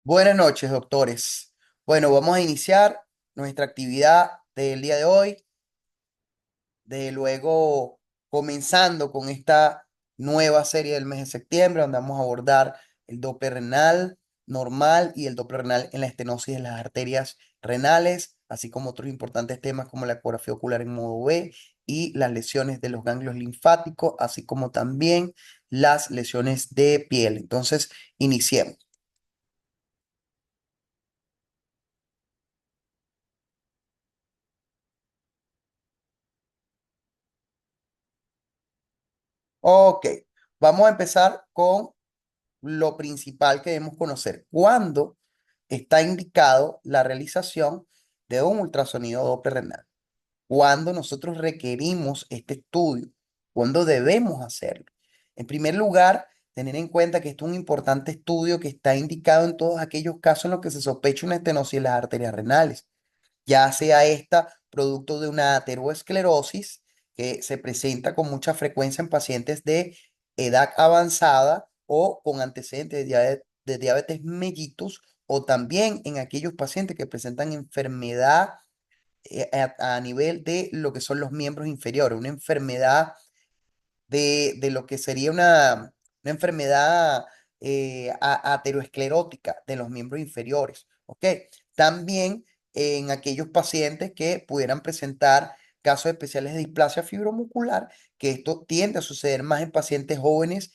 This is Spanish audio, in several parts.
Buenas noches, doctores. Bueno, vamos a iniciar nuestra actividad del día de hoy, de luego comenzando con esta nueva serie del mes de septiembre, donde vamos a abordar el Doppler renal normal y el Doppler renal en la estenosis de las arterias renales, así como otros importantes temas como la ecografía ocular en modo B y las lesiones de los ganglios linfáticos, así como también las lesiones de piel. Entonces, iniciemos. Ok, vamos a empezar con lo principal que debemos conocer. ¿Cuándo está indicado la realización de un ultrasonido Doppler renal? ¿Cuándo nosotros requerimos este estudio? ¿Cuándo debemos hacerlo? En primer lugar, tener en cuenta que esto es un importante estudio que está indicado en todos aquellos casos en los que se sospecha una estenosis en las arterias renales, ya sea esta producto de una aterosclerosis que se presenta con mucha frecuencia en pacientes de edad avanzada o con antecedentes de diabetes mellitus, o también en aquellos pacientes que presentan enfermedad a nivel de lo que son los miembros inferiores, una enfermedad de lo que sería una enfermedad aterosclerótica de los miembros inferiores, ¿ok? También en aquellos pacientes que pudieran presentar casos especiales de displasia fibromuscular, que esto tiende a suceder más en pacientes jóvenes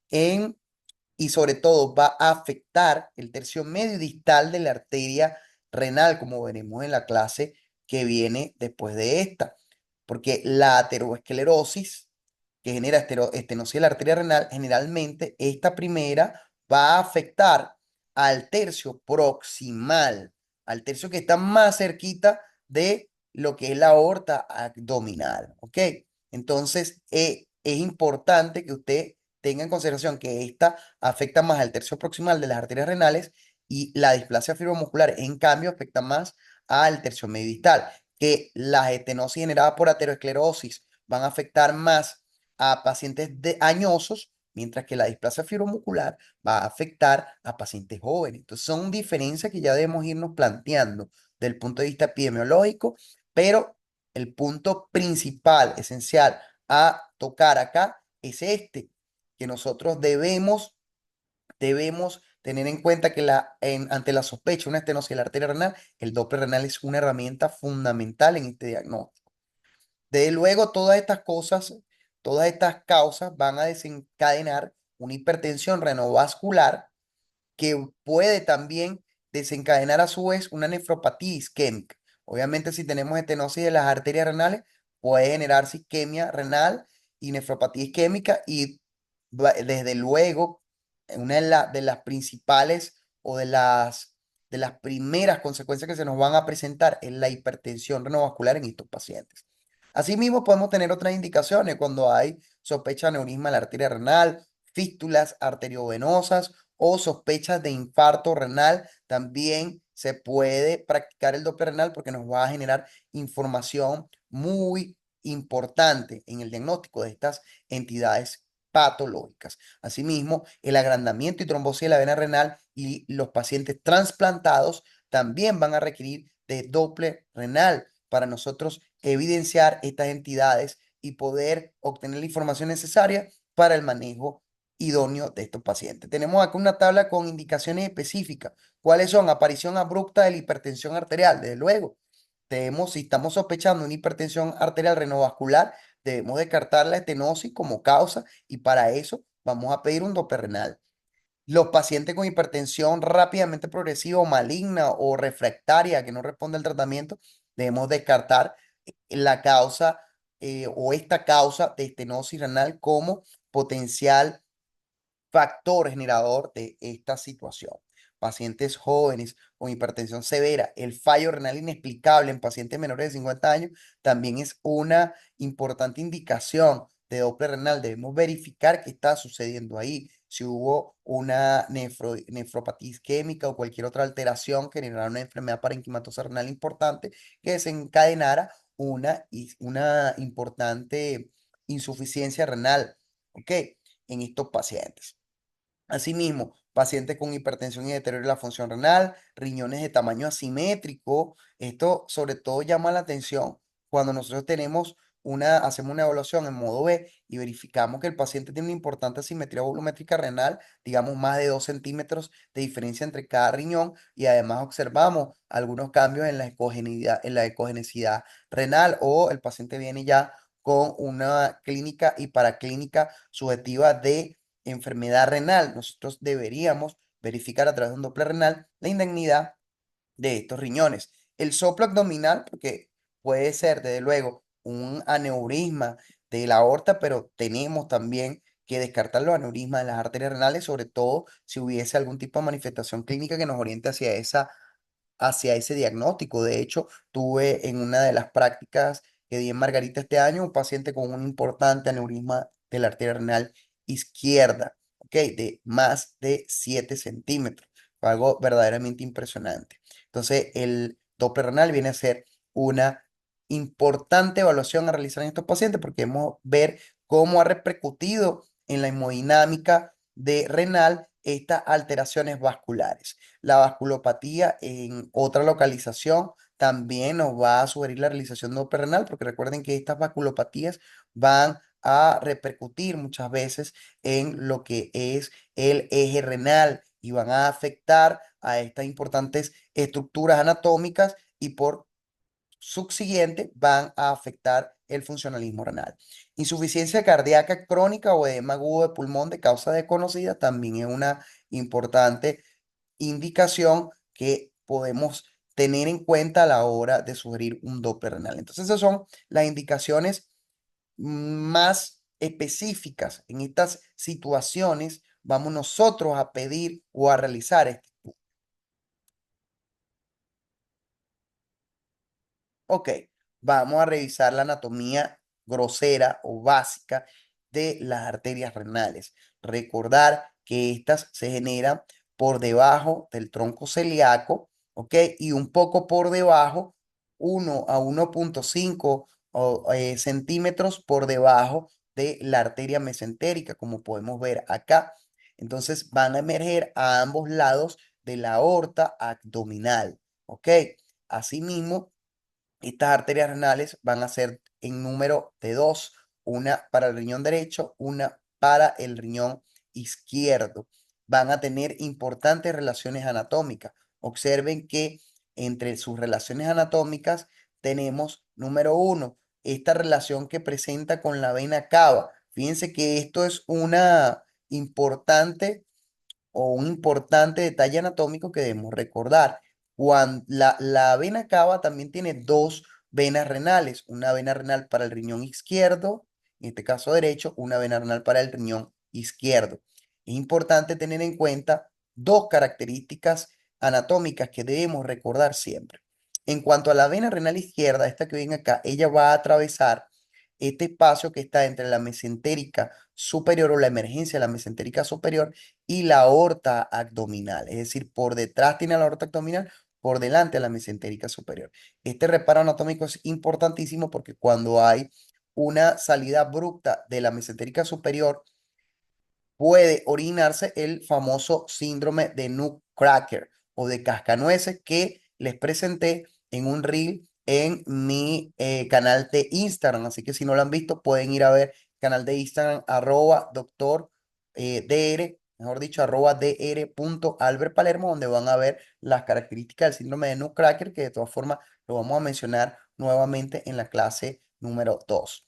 y sobre todo va a afectar el tercio medio y distal de la arteria renal, como veremos en la clase que viene después de esta, porque la aterosclerosis que genera estenosis de la arteria renal, generalmente esta primera va a afectar al tercio proximal, al tercio que está más cerquita de lo que es la aorta abdominal, ¿ok? Entonces, es importante que usted tenga en consideración que esta afecta más al tercio proximal de las arterias renales y la displasia fibromuscular, en cambio, afecta más al tercio medio distal, que las estenosis generadas por aterosclerosis van a afectar más a pacientes añosos, mientras que la displasia fibromuscular va a afectar a pacientes jóvenes. Entonces, son diferencias que ya debemos irnos planteando del punto de vista epidemiológico, pero el punto principal, esencial a tocar acá es este, que nosotros debemos tener en cuenta que ante la sospecha de una estenosis de la arteria renal, el Doppler renal es una herramienta fundamental en este diagnóstico. De luego, todas estas causas van a desencadenar una hipertensión renovascular que puede también desencadenar a su vez una nefropatía isquémica. Obviamente, si tenemos estenosis de las arterias renales, puede generarse isquemia renal y nefropatía isquémica y desde luego, una de las principales o de las primeras consecuencias que se nos van a presentar es la hipertensión renovascular en estos pacientes. Asimismo, podemos tener otras indicaciones cuando hay sospecha de aneurisma en la arteria renal, fístulas arteriovenosas o sospechas de infarto renal. También se puede practicar el Doppler renal porque nos va a generar información muy importante en el diagnóstico de estas entidades patológicas. Asimismo, el agrandamiento y trombosis de la vena renal y los pacientes trasplantados también van a requerir de Doppler renal para nosotros evidenciar estas entidades y poder obtener la información necesaria para el manejo idóneo de estos pacientes. Tenemos acá una tabla con indicaciones específicas. ¿Cuáles son? Aparición abrupta de la hipertensión arterial. Desde luego, si estamos sospechando una hipertensión arterial renovascular, debemos descartar la estenosis como causa y para eso vamos a pedir un Doppler renal. Los pacientes con hipertensión rápidamente progresiva o maligna o refractaria que no responde al tratamiento, debemos descartar la causa o esta causa de estenosis renal como potencial factor generador de esta situación. Pacientes jóvenes con hipertensión severa, el fallo renal inexplicable en pacientes menores de 50 años también es una importante indicación de Doppler renal. Debemos verificar qué está sucediendo ahí, si hubo una nefropatía isquémica o cualquier otra alteración que generara una enfermedad parenquimatosa renal importante que desencadenara una importante insuficiencia renal, ¿ok? En estos pacientes. Asimismo, pacientes con hipertensión y deterioro de la función renal, riñones de tamaño asimétrico. Esto sobre todo llama la atención cuando nosotros hacemos una evaluación en modo B y verificamos que el paciente tiene una importante asimetría volumétrica renal, digamos más de 2 centímetros de diferencia entre cada riñón, y además observamos algunos cambios en la ecogenicidad renal, o el paciente viene ya con una clínica y paraclínica subjetiva de enfermedad renal. Nosotros deberíamos verificar a través de un Doppler renal la indignidad de estos riñones. El soplo abdominal, porque puede ser, desde luego, un aneurisma de la aorta, pero tenemos también que descartar los aneurismas de las arterias renales, sobre todo si hubiese algún tipo de manifestación clínica que nos oriente hacia ese diagnóstico. De hecho, tuve en una de las prácticas que di en Margarita este año un paciente con un importante aneurisma de la arteria renal izquierda, ¿ok? De más de 7 centímetros. Fue algo verdaderamente impresionante. Entonces, el Doppler renal viene a ser una importante evaluación a realizar en estos pacientes, porque hemos ver cómo ha repercutido en la hemodinámica de renal estas alteraciones vasculares. La vasculopatía en otra localización también nos va a sugerir la realización de Doppler renal, porque recuerden que estas vasculopatías van a repercutir muchas veces en lo que es el eje renal y van a afectar a estas importantes estructuras anatómicas, y por subsiguiente van a afectar el funcionalismo renal. Insuficiencia cardíaca crónica o edema agudo de pulmón de causa desconocida también es una importante indicación que podemos tener en cuenta a la hora de sugerir un Doppler renal. Entonces, esas son las indicaciones más específicas. En estas situaciones vamos nosotros a pedir o a realizar este. Ok, vamos a revisar la anatomía grosera o básica de las arterias renales. Recordar que estas se generan por debajo del tronco celíaco, ¿ok? Y un poco por debajo, 1 a 1,5 centímetros por debajo de la arteria mesentérica, como podemos ver acá. Entonces van a emerger a ambos lados de la aorta abdominal, ¿ok? Asimismo, estas arterias renales van a ser en número de dos, una para el riñón derecho, una para el riñón izquierdo. Van a tener importantes relaciones anatómicas. Observen que entre sus relaciones anatómicas tenemos, número uno, esta relación que presenta con la vena cava. Fíjense que esto es una importante o un importante detalle anatómico que debemos recordar. Cuando la vena cava también tiene dos venas renales, una vena renal para el riñón izquierdo, en este caso derecho, una vena renal para el riñón izquierdo. Es importante tener en cuenta dos características anatómicas que debemos recordar siempre. En cuanto a la vena renal izquierda, esta que ven acá, ella va a atravesar este espacio que está entre la mesentérica superior, o la emergencia de la mesentérica superior, y la aorta abdominal, es decir, por detrás tiene la aorta abdominal, por delante la mesentérica superior. Este reparo anatómico es importantísimo porque cuando hay una salida abrupta de la mesentérica superior, puede orinarse el famoso síndrome de Nutcracker o de cascanueces que les presenté en un reel en mi canal de Instagram. Así que si no lo han visto, pueden ir a ver canal de Instagram, doctor DR, mejor dicho, @dr.albertpalermo, donde van a ver las características del síndrome de Nutcracker, que de todas formas lo vamos a mencionar nuevamente en la clase número 2.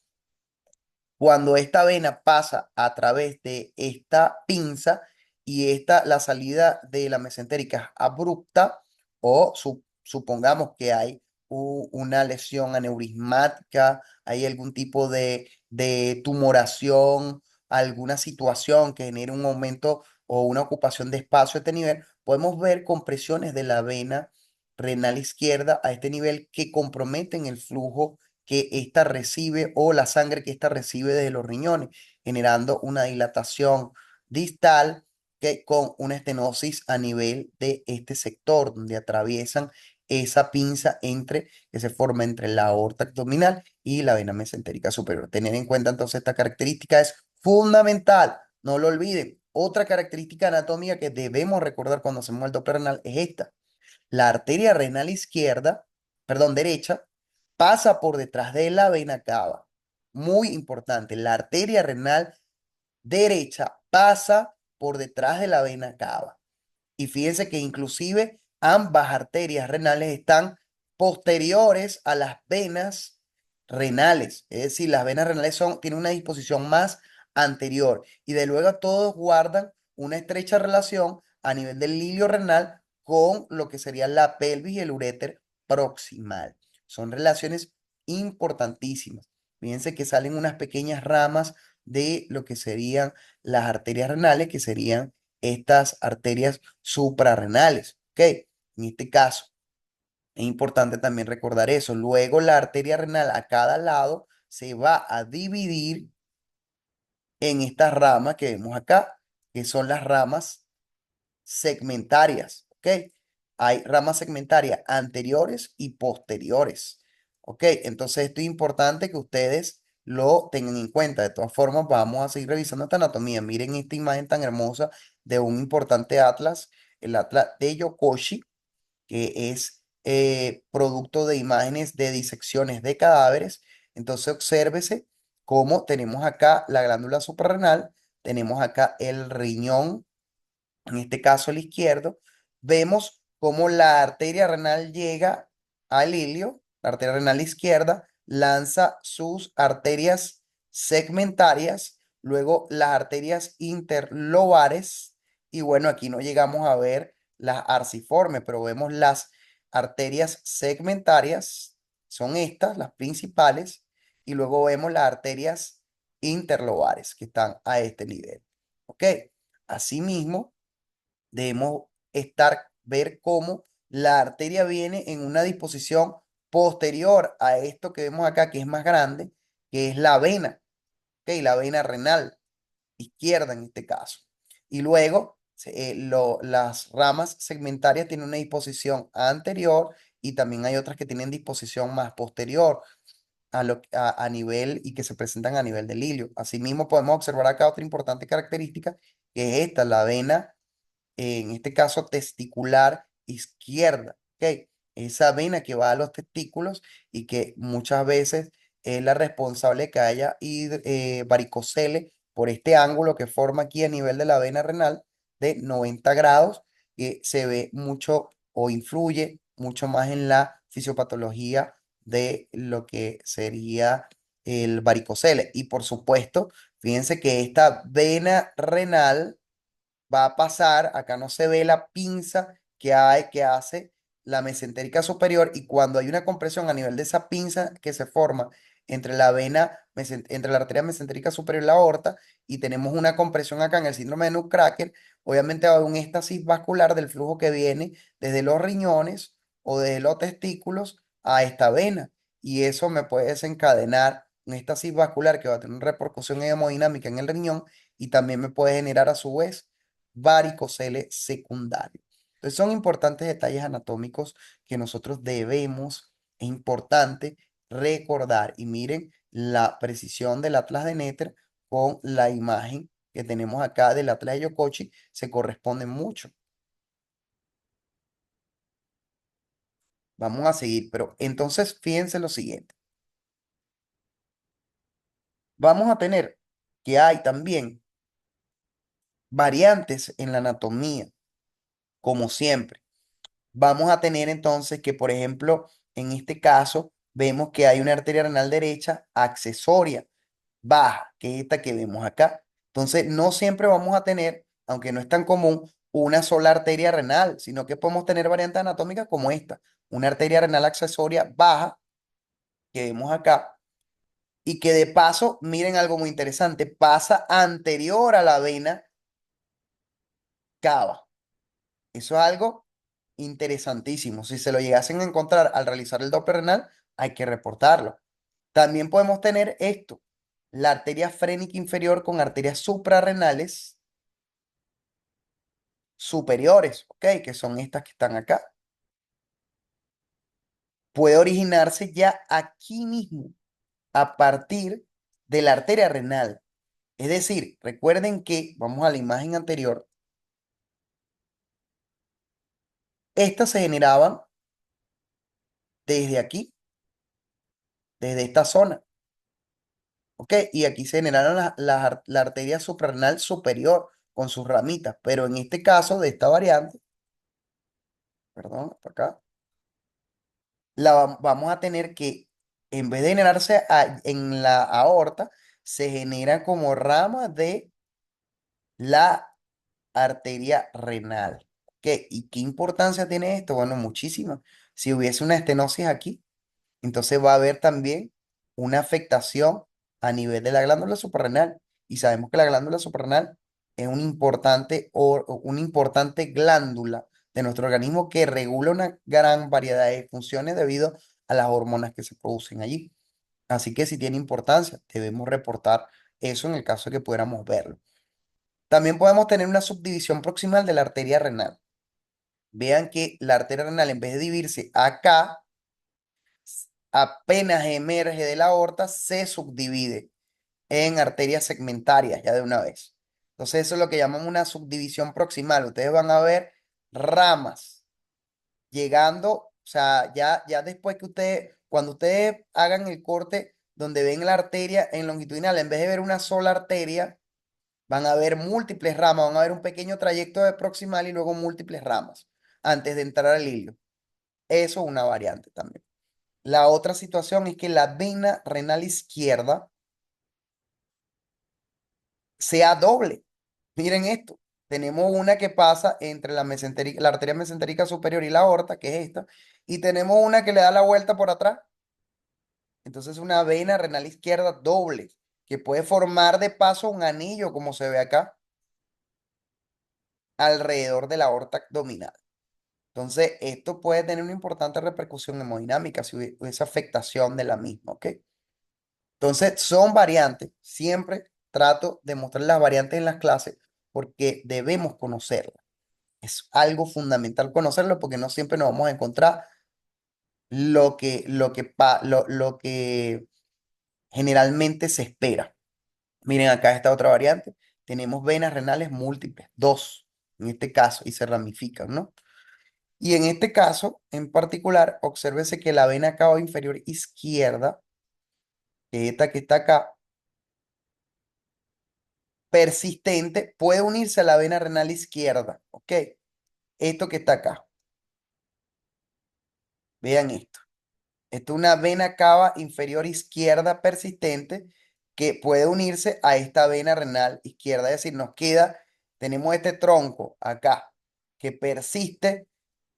Cuando esta vena pasa a través de esta pinza y la salida de la mesentérica es abrupta, o supongamos que hay una lesión aneurismática, hay algún tipo de tumoración, alguna situación que genere un aumento o una ocupación de espacio a este nivel, podemos ver compresiones de la vena renal izquierda a este nivel que comprometen el flujo que ésta recibe, o la sangre que ésta recibe desde los riñones, generando una dilatación distal con una estenosis a nivel de este sector, donde atraviesan esa pinza que se forma entre la aorta abdominal y la vena mesentérica superior. Tener en cuenta entonces esta característica es fundamental, no lo olviden. Otra característica anatómica que debemos recordar cuando hacemos el Doppler renal es esta. La arteria renal izquierda, perdón, derecha, pasa por detrás de la vena cava. Muy importante, la arteria renal derecha pasa por detrás de la vena cava. Y fíjense que inclusive ambas arterias renales están posteriores a las venas renales. Es decir, las venas renales tienen una disposición más anterior. Y de luego todos guardan una estrecha relación a nivel del lilio renal con lo que sería la pelvis y el uréter proximal. Son relaciones importantísimas. Fíjense que salen unas pequeñas ramas de lo que serían las arterias renales, que serían estas arterias suprarrenales. ¿Ok? En este caso, es importante también recordar eso. Luego, la arteria renal a cada lado se va a dividir en estas ramas que vemos acá, que son las ramas segmentarias. ¿Ok? Hay ramas segmentarias anteriores y posteriores. ¿Ok? Entonces, esto es importante que ustedes lo tengan en cuenta. De todas formas, vamos a seguir revisando esta anatomía. Miren esta imagen tan hermosa de un importante atlas, el atlas de Yokoshi, que es producto de imágenes de disecciones de cadáveres. Entonces, obsérvese cómo tenemos acá la glándula suprarrenal, tenemos acá el riñón, en este caso el izquierdo, vemos cómo la arteria renal llega al ilio, la arteria renal izquierda, lanza sus arterias segmentarias, luego las arterias interlobares, y bueno, aquí no llegamos a ver las arciformes, pero vemos las arterias segmentarias, son estas, las principales, y luego vemos las arterias interlobares que están a este nivel. ¿Ok? Asimismo, debemos ver cómo la arteria viene en una disposición posterior a esto que vemos acá, que es más grande, que es la vena, ¿ok? La vena renal izquierda en este caso. Y luego, las ramas segmentarias tienen una disposición anterior y también hay otras que tienen disposición más posterior a nivel y que se presentan a nivel del ilio. Asimismo, podemos observar acá otra importante característica, que es esta, la vena en este caso testicular izquierda, ¿ok? Esa vena que va a los testículos y que muchas veces es la responsable de que haya varicocele por este ángulo que forma aquí a nivel de la vena renal de 90 grados, que se ve mucho o influye mucho más en la fisiopatología de lo que sería el varicocele. Y por supuesto, fíjense que esta vena renal va a pasar, acá no se ve la pinza que hay, que hace la mesentérica superior, y cuando hay una compresión a nivel de esa pinza que se forma entre la vena, entre la arteria mesentérica superior y la aorta, y tenemos una compresión acá en el síndrome de Nutcracker, obviamente va a haber un éxtasis vascular del flujo que viene desde los riñones o desde los testículos a esta vena, y eso me puede desencadenar un éxtasis vascular que va a tener una repercusión hemodinámica en el riñón y también me puede generar a su vez varicocele secundario. Entonces son importantes detalles anatómicos que nosotros debemos, es importante recordar. Y miren la precisión del atlas de Netter con la imagen que tenemos acá del atlas de Yokochi, se corresponde mucho. Vamos a seguir, pero entonces fíjense lo siguiente. Vamos a tener que hay también variantes en la anatomía, como siempre. Vamos a tener entonces que, por ejemplo, en este caso, vemos que hay una arteria renal derecha accesoria baja, que es esta que vemos acá. Entonces, no siempre vamos a tener, aunque no es tan común, una sola arteria renal, sino que podemos tener variantes anatómicas como esta, una arteria renal accesoria baja, que vemos acá, y que de paso, miren algo muy interesante, pasa anterior a la vena cava. Eso es algo interesantísimo. Si se lo llegasen a encontrar al realizar el Doppler renal, hay que reportarlo. También podemos tener esto, la arteria frénica inferior con arterias suprarrenales superiores, ¿ok? Que son estas que están acá. Puede originarse ya aquí mismo, a partir de la arteria renal. Es decir, recuerden que, vamos a la imagen anterior, estas se generaban desde aquí, desde esta zona, ¿ok? Y aquí se generaron la arteria suprarrenal superior con sus ramitas, pero en este caso de esta variante, perdón, hasta acá, vamos a tener que, en vez de generarse en la aorta, se genera como rama de la arteria renal. ¿Qué? ¿Y qué importancia tiene esto? Bueno, muchísima. Si hubiese una estenosis aquí, entonces va a haber también una afectación a nivel de la glándula suprarrenal. Y sabemos que la glándula suprarrenal es una importante glándula de nuestro organismo que regula una gran variedad de funciones debido a las hormonas que se producen allí. Así que si tiene importancia, debemos reportar eso en el caso de que pudiéramos verlo. También podemos tener una subdivisión proximal de la arteria renal. Vean que la arteria renal, en vez de dividirse acá, apenas emerge de la aorta, se subdivide en arterias segmentarias ya de una vez. Entonces, eso es lo que llamamos una subdivisión proximal. Ustedes van a ver ramas llegando, o sea, ya después que ustedes, cuando ustedes hagan el corte donde ven la arteria en longitudinal, en vez de ver una sola arteria, van a ver múltiples ramas, van a ver un pequeño trayecto de proximal y luego múltiples ramas antes de entrar al hilo. Eso es una variante también. La otra situación es que la vena renal izquierda sea doble. Miren esto. Tenemos una que pasa entre la arteria mesentérica superior y la aorta, que es esta, y tenemos una que le da la vuelta por atrás. Entonces, una vena renal izquierda doble, que puede formar de paso un anillo, como se ve acá, alrededor de la aorta abdominal. Entonces, esto puede tener una importante repercusión hemodinámica si hubiese afectación de la misma, ¿ok? Entonces, son variantes. Siempre trato de mostrar las variantes en las clases porque debemos conocerlas. Es algo fundamental conocerlo porque no siempre nos vamos a encontrar lo que generalmente se espera. Miren acá esta otra variante. Tenemos venas renales múltiples, dos en este caso, y se ramifican, ¿no? Y en este caso, en particular, obsérvese que la vena cava inferior izquierda, que esta que está acá, persistente, puede unirse a la vena renal izquierda, ¿ok? Esto que está acá, vean esto. Esto es una vena cava inferior izquierda persistente que puede unirse a esta vena renal izquierda. Es decir, tenemos este tronco acá que persiste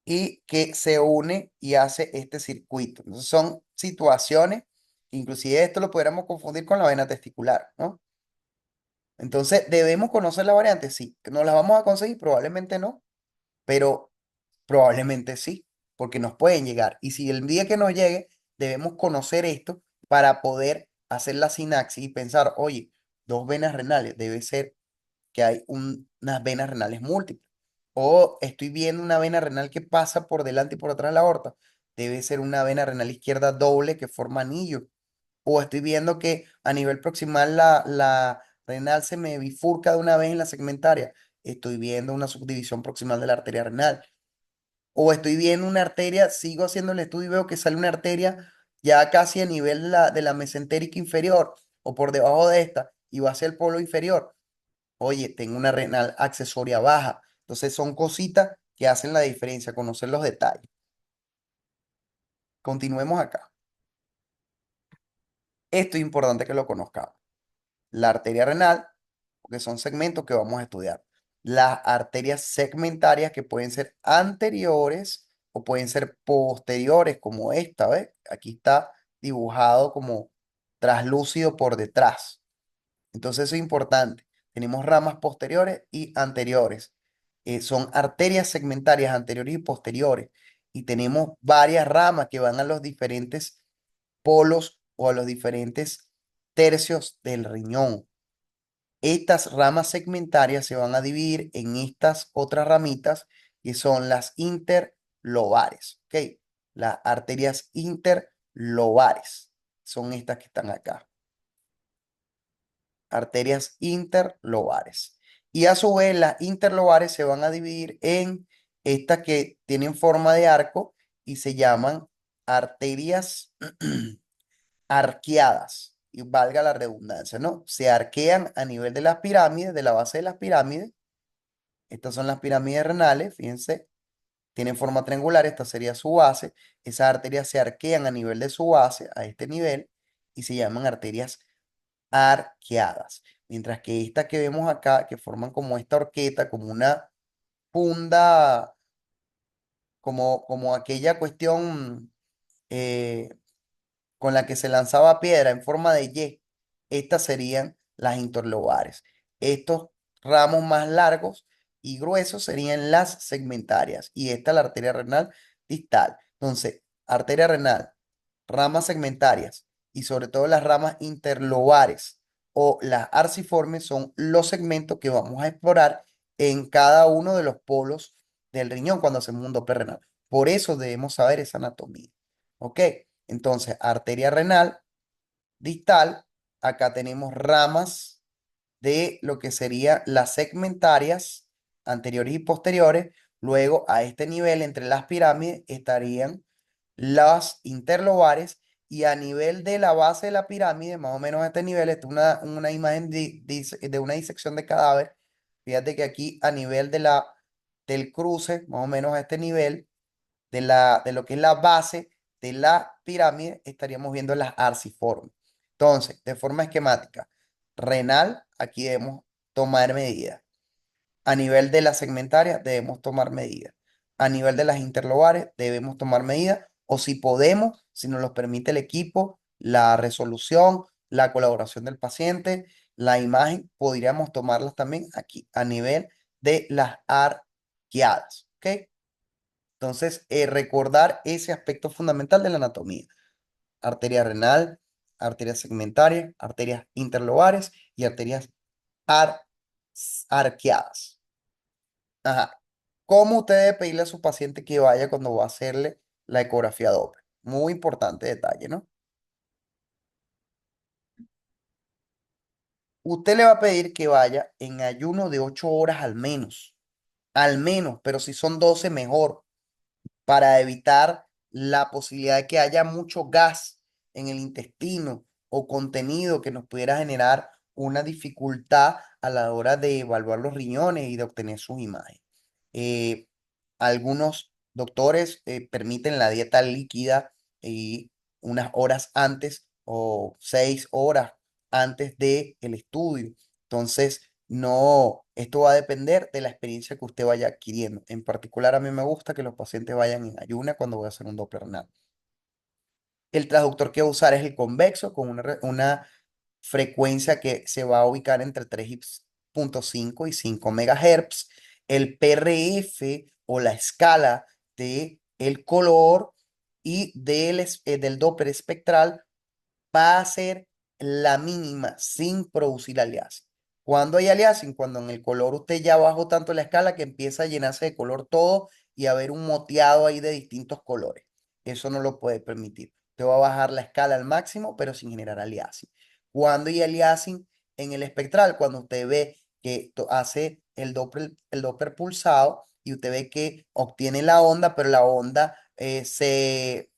y que se une y hace este circuito. Entonces son situaciones, inclusive esto lo pudiéramos confundir con la vena testicular, ¿no? Entonces, ¿debemos conocer la variante? Sí. ¿Nos las vamos a conseguir? Probablemente no, pero probablemente sí, porque nos pueden llegar. Y si el día que nos llegue, debemos conocer esto para poder hacer la sinapsis y pensar, oye, dos venas renales, debe ser que hay unas venas renales múltiples. O estoy viendo una vena renal que pasa por delante y por atrás de la aorta, debe ser una vena renal izquierda doble que forma anillo. O estoy viendo que a nivel proximal la renal se me bifurca de una vez en la segmentaria. Estoy viendo una subdivisión proximal de la arteria renal. O estoy viendo una arteria, sigo haciendo el estudio y veo que sale una arteria ya casi a nivel de la mesentérica inferior o por debajo de esta y va hacia el polo inferior. Oye, tengo una renal accesoria baja. Entonces son cositas que hacen la diferencia, conocer los detalles. Continuemos acá. Esto es importante que lo conozcamos. La arteria renal, porque son segmentos que vamos a estudiar. Las arterias segmentarias que pueden ser anteriores o pueden ser posteriores, como esta, ¿ves? Aquí está dibujado como traslúcido por detrás. Entonces eso es importante. Tenemos ramas posteriores y anteriores. Son arterias segmentarias anteriores y posteriores. Y tenemos varias ramas que van a los diferentes polos o a los diferentes tercios del riñón. Estas ramas segmentarias se van a dividir en estas otras ramitas que son las interlobares, ¿ok? Las arterias interlobares son estas que están acá. arterias interlobares. Y a su vez, las interlobares se van a dividir en estas que tienen forma de arco y se llaman arterias arqueadas. Y valga la redundancia, ¿no? Se arquean a nivel de las pirámides, de la base de las pirámides. Estas son las pirámides renales, fíjense, tienen forma triangular, esta sería su base. Esas arterias se arquean a nivel de su base, a este nivel, y se llaman arterias arqueadas. Mientras que estas que vemos acá, que forman como esta horqueta, como una funda, como aquella cuestión eh, con la que se lanzaba piedra en forma de Y, estas serían las interlobares. Estos ramos más largos y gruesos serían las segmentarias y esta la arteria renal distal. Entonces, arteria renal, ramas segmentarias y sobre todo las ramas interlobares o las arciformes son los segmentos que vamos a explorar en cada uno de los polos del riñón cuando hacemos un Doppler renal. Por eso debemos saber esa anatomía. ¿Ok? Entonces, arteria renal distal, acá tenemos ramas de lo que serían las segmentarias anteriores y posteriores. Luego, a este nivel, entre las pirámides, estarían las interlobares y a nivel de la base de la pirámide, más o menos a este nivel, esta es una imagen de una disección de cadáver. Fíjate que aquí a nivel del cruce, más o menos a este nivel, de lo que es la base de la pirámide, estaríamos viendo las arciformes. Entonces, de forma esquemática, renal, aquí debemos tomar medidas. A nivel de la segmentaria, debemos tomar medidas. A nivel de las interlobares, debemos tomar medidas. O si podemos, si nos lo permite el equipo, la resolución, la colaboración del paciente, la imagen, podríamos tomarlas también aquí, a nivel de las arqueadas. ¿Ok? Entonces, recordar ese aspecto fundamental de la anatomía. Arteria renal, arterias segmentarias, arterias interlobares y arterias ar- arqueadas. Ajá. ¿Cómo usted debe pedirle a su paciente que vaya cuando va a hacerle la ecografía Doppler? Muy importante detalle, ¿no? Usted le va a pedir que vaya en ayuno de 8 horas al menos, pero si son 12 mejor, para evitar la posibilidad de que haya mucho gas en el intestino o contenido que nos pudiera generar una dificultad a la hora de evaluar los riñones y de obtener sus imágenes. Eh, Algunos doctores permiten la dieta líquida y unas horas antes o 6 horas antes del estudio. Entonces, no, esto va a depender de la experiencia que usted vaya adquiriendo. En particular, a mí me gusta que los pacientes vayan en ayuna cuando voy a hacer un Doppler renal. El transductor que voy a usar es el convexo con una frecuencia que se va a ubicar entre 3,5 y 5 megahertz. El PRF o la escala de el color y del Doppler espectral va a ser la mínima sin producir aliasing. Cuando hay aliasing, cuando en el color usted ya bajó tanto la escala que empieza a llenarse de color todo y a haber un moteado ahí de distintos colores. Eso no lo puede permitir. Te va a bajar la escala al máximo, pero sin generar aliasing. Cuando hay aliasing en el espectral, cuando usted ve que hace el Doppler pulsado y usted ve que obtiene la onda, pero la onda se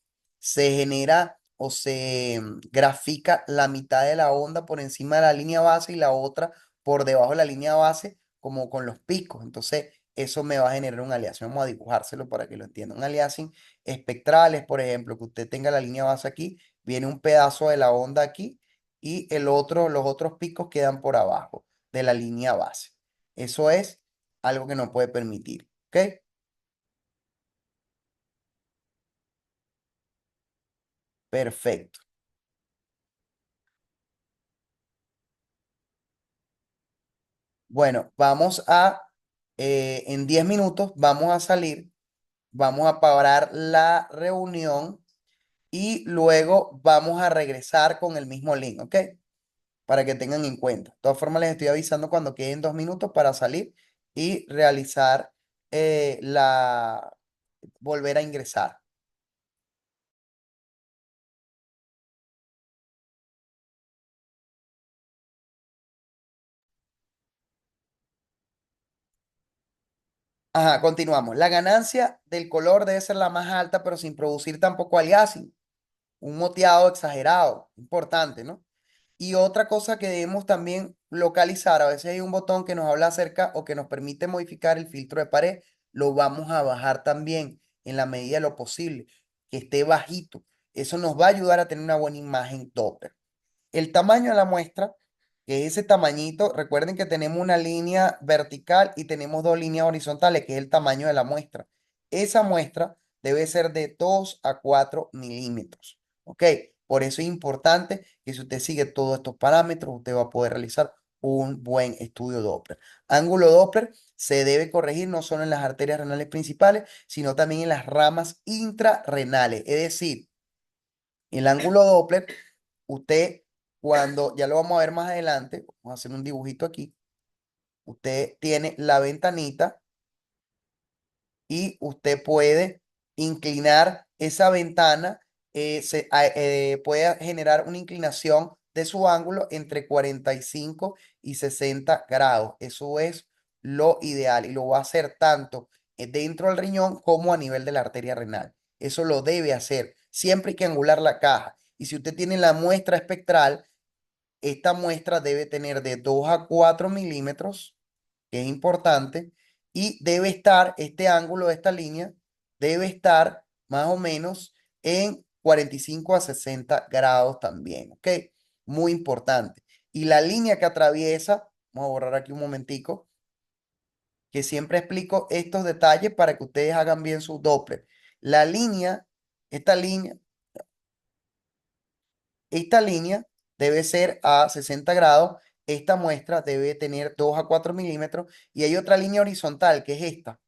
genera o se grafica la mitad de la onda por encima de la línea base y la otra por debajo de la línea base, como con los picos. Entonces, eso me va a generar un aliasing. Vamos a dibujárselo para que lo entiendan. Un aliasing espectral es, por ejemplo, que usted tenga la línea base aquí, viene un pedazo de la onda aquí y los otros picos quedan por abajo de la línea base. Eso es algo que no puede permitir. ¿Ok? Perfecto. Bueno, en 10 minutos vamos a salir, vamos a parar la reunión y luego vamos a regresar con el mismo link, ¿ok? Para que tengan en cuenta. De todas formas, les estoy avisando cuando queden 2 minutos para salir y realizar volver a ingresar. Ajá, continuamos. La ganancia del color debe ser la más alta, pero sin producir tampoco aliasing. Un moteado exagerado, importante, ¿no? Y otra cosa que debemos también localizar, a veces hay un botón que nos habla acerca o que nos permite modificar el filtro de pared, lo vamos a bajar también en la medida de lo posible, que esté bajito. Eso nos va a ayudar a tener una buena imagen Doppler. El tamaño de la muestra, que es ese tamañito, recuerden que tenemos una línea vertical y tenemos dos líneas horizontales, que es el tamaño de la muestra. Esa muestra debe ser de 2 a 4 milímetros. ¿Ok? Por eso es importante que si usted sigue todos estos parámetros, usted va a poder realizar un buen estudio Doppler. Ángulo Doppler se debe corregir no solo en las arterias renales principales, sino también en las ramas intrarrenales. Es decir, el ángulo Doppler, usted, cuando, ya lo vamos a ver más adelante, vamos a hacer un dibujito aquí, usted tiene la ventanita y usted puede inclinar esa ventana, puede generar una inclinación de su ángulo entre 45 y 60 grados. Eso es lo ideal y lo va a hacer tanto dentro del riñón como a nivel de la arteria renal. Eso lo debe hacer. Siempre hay que angular la caja. Y si usted tiene la muestra espectral, esta muestra debe tener de 2 a 4 milímetros, que es importante, y debe estar, este ángulo de esta línea, debe estar más o menos en 45 a 60 grados también, ¿ok? Muy importante. Y la línea que atraviesa, vamos a borrar aquí un momentico, que siempre explico estos detalles para que ustedes hagan bien su Doppler. La línea, esta línea, esta línea debe ser a 60 grados. Esta muestra debe tener 2 a 4 milímetros. Y hay otra línea horizontal, que es esta.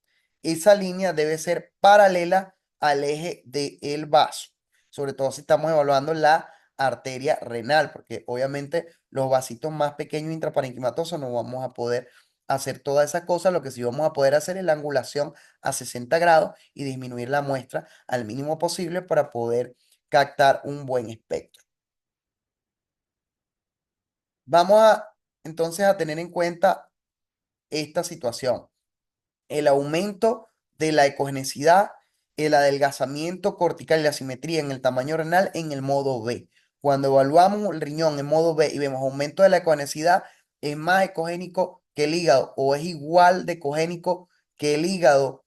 Esa línea debe ser paralela al eje del vaso. Sobre todo si estamos evaluando la arteria renal, porque obviamente los vasitos más pequeños intraparenquimatosos no vamos a poder hacer todas esas cosas. Lo que sí vamos a poder hacer es la angulación a 60 grados y disminuir la muestra al mínimo posible para poder captar un buen espectro. Vamos a entonces a tener en cuenta esta situación. El aumento de la ecogenicidad, el adelgazamiento cortical y la simetría en el tamaño renal en el modo B. Cuando evaluamos el riñón en modo B y vemos aumento de la ecogenicidad, es más ecogénico que el hígado o es igual de ecogénico que el hígado,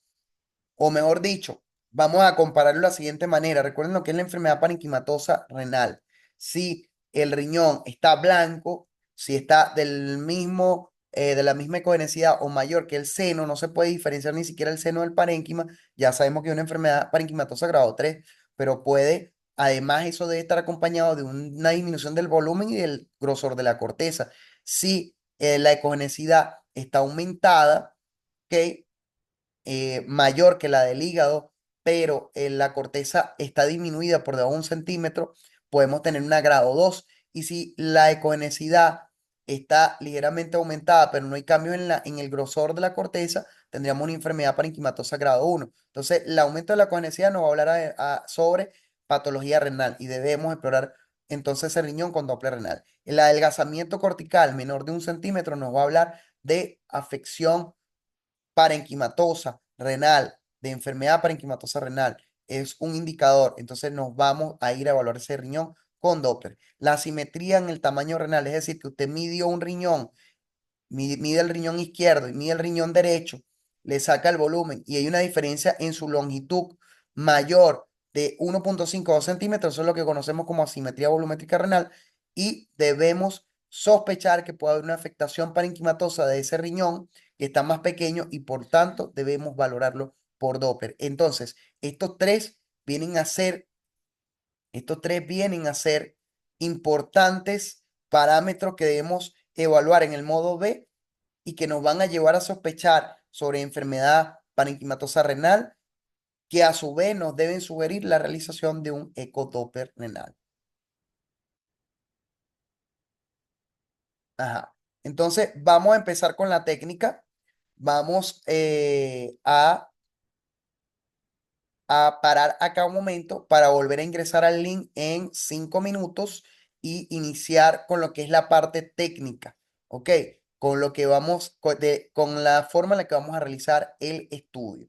o mejor dicho, vamos a compararlo de la siguiente manera. Recuerden lo que es la enfermedad parenquimatosa renal. Si el riñón está blanco, si está del mismo, de la misma ecogenicidad o mayor que el seno, no se puede diferenciar ni siquiera el seno del parénquima. Ya sabemos que es una enfermedad parenquimatosa grado 3, pero puede, además, eso debe estar acompañado de una disminución del volumen y del grosor de la corteza. Si la ecogenicidad está aumentada, ¿ok? Mayor que la del hígado, pero la corteza está disminuida por debajo de 1 centímetro, podemos tener una grado 2. Y si la ecogenesidad está ligeramente aumentada, pero no hay cambio en el grosor de la corteza, tendríamos una enfermedad parenquimatosa grado 1. Entonces, el aumento de la ecogenesidad nos va a hablar sobre patología renal y debemos explorar entonces ese riñón con Doppler renal. El adelgazamiento cortical menor de 1 centímetro nos va a hablar de afección parenquimatosa renal, de enfermedad parenquimatosa renal, es un indicador. Entonces nos vamos a ir a evaluar ese riñón con Doppler. La simetría en el tamaño renal, es decir, que usted midió un riñón, mide el riñón izquierdo y mide el riñón derecho, le saca el volumen y hay una diferencia en su longitud mayor de 1,5 a 2 centímetros, eso es lo que conocemos como asimetría volumétrica renal, y debemos sospechar que puede haber una afectación parenquimatosa de ese riñón que está más pequeño y por tanto debemos valorarlo por Doppler. Entonces, vienen a ser, estos tres vienen a ser importantes parámetros que debemos evaluar en el modo B y que nos van a llevar a sospechar sobre enfermedad parenquimatosa renal, que a su vez nos deben sugerir la realización de un ecodoppler renal. Ajá. Entonces, vamos a empezar con la técnica. Vamos a parar acá un momento para volver a ingresar al link en 5 minutos y iniciar con lo que es la parte técnica. ¿Ok? con lo que con la forma en la que vamos a realizar el estudio.